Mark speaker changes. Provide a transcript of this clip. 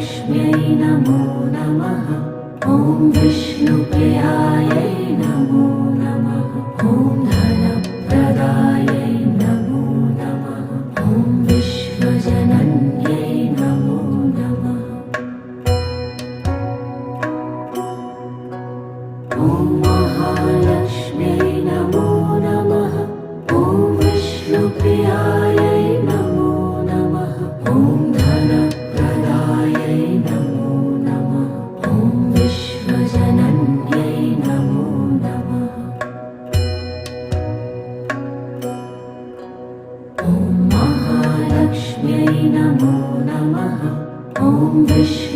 Speaker 1: महालक्ष्म्यै नमो नमः। ॐ विष्णुप्रियायै नमो नमः। ॐ धनप्रदायै नमो नमः। ॐ विश्वजनन्यै नमो नमः। ॐ महालक्ष्म्यै नमो नमः। ॐ विष्णुप्रियायै नमो नमः। ॐ धनप्रदायै नमो नमः। ॐ विश्वजनन्यै नमो नमः। ॐ महालक्ष्म्यै नमो नमः। ॐ विष्णु